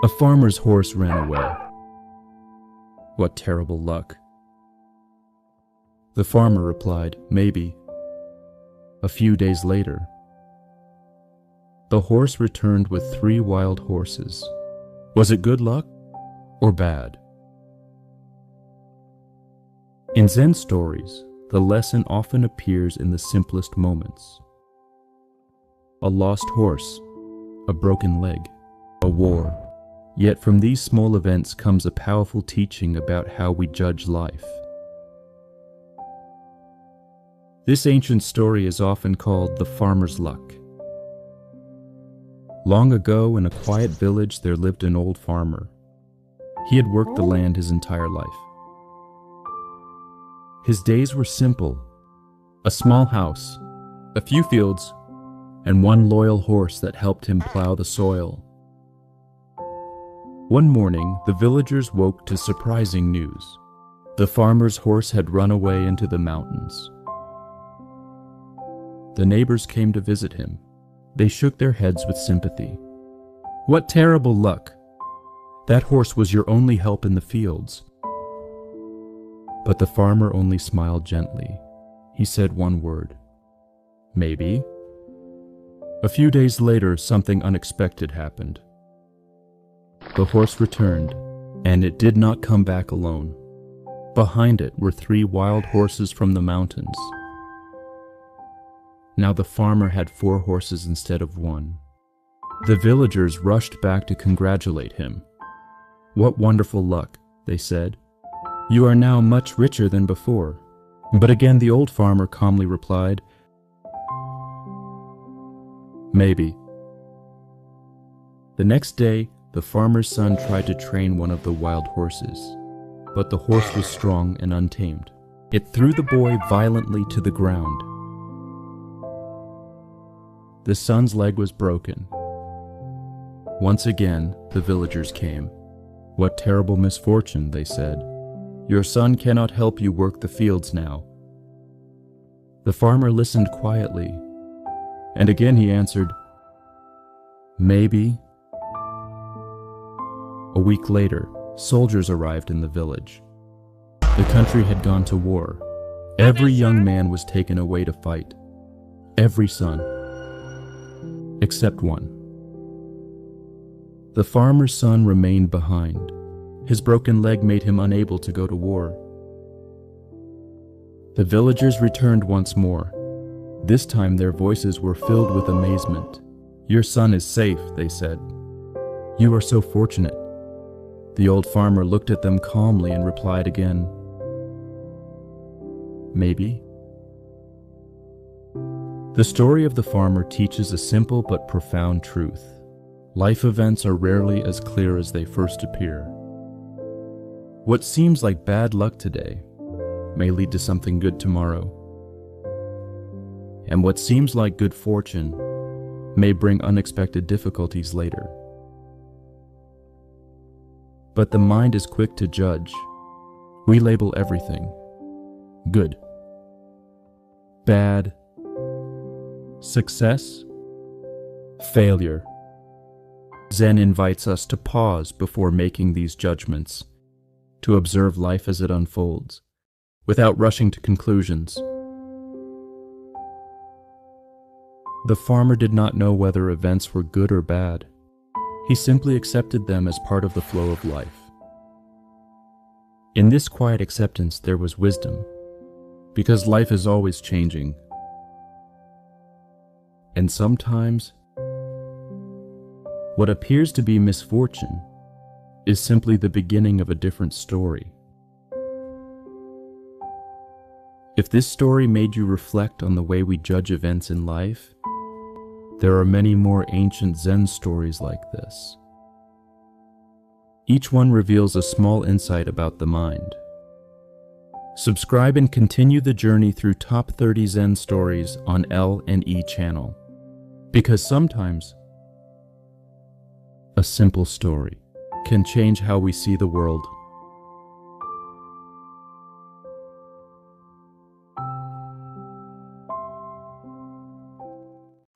A farmer's horse ran away. What terrible luck. The farmer replied, maybe. A few days later, the horse returned with 3 wild horses. Was it good luck or bad? In Zen stories, the lesson often appears in the simplest moments. A lost horse, a broken leg, a war. Yet from these small events comes a powerful teaching about how we judge life. This ancient story is often called the farmer's luck. Long ago, in a quiet village, there lived an old farmer. He had worked the land his entire life. His days were simple: a small house, a few fields, and 1 loyal horse that helped him plow the soil. One morning, the villagers woke to surprising news. The farmer's horse had run away into the mountains. The neighbors came to visit him. They shook their heads with sympathy. What terrible luck! That horse was your only help in the fields. But the farmer only smiled gently. He said one word: maybe. A few days later, something unexpected happened. The horse returned, and it did not come back alone. Behind it were 3 wild horses from the mountains. Now the farmer had 4 horses instead of 1. The villagers rushed back to congratulate him. What wonderful luck, they said. You are now much richer than before. But again the old farmer calmly replied, maybe. The next day, the farmer's son tried to train one of the wild horses, but the horse was strong and untamed. It threw the boy violently to the ground. The son's leg was broken. Once again, the villagers came. What terrible misfortune, they said. Your son cannot help you work the fields now. The farmer listened quietly, and again he answered, maybe. A week later, soldiers arrived in the village. The country had gone to war. Every young man was taken away to fight. Every son. Except one. The farmer's son remained behind. His broken leg made him unable to go to war. The villagers returned once more. This time their voices were filled with amazement. Your son is safe, they said. You are so fortunate. The old farmer looked at them calmly and replied again, maybe. The story of the farmer teaches a simple but profound truth. Life events are rarely as clear as they first appear. What seems like bad luck today may lead to something good tomorrow. And what seems like good fortune may bring unexpected difficulties later. But the mind is quick to judge. We label everything: good, bad, success, failure. Zen invites us to pause before making these judgments, to observe life as it unfolds, without rushing to conclusions. The farmer did not know whether events were good or bad. He simply accepted them as part of the flow of life. In this quiet acceptance there was wisdom, because life is always changing. And sometimes, what appears to be misfortune is simply the beginning of a different story. If this story made you reflect on the way we judge events in life, there are many more ancient Zen stories like this. Each one reveals a small insight about the mind. Subscribe and continue the journey through Top 30 Zen Stories on L&E channel. Because sometimes, a simple story can change how we see the world.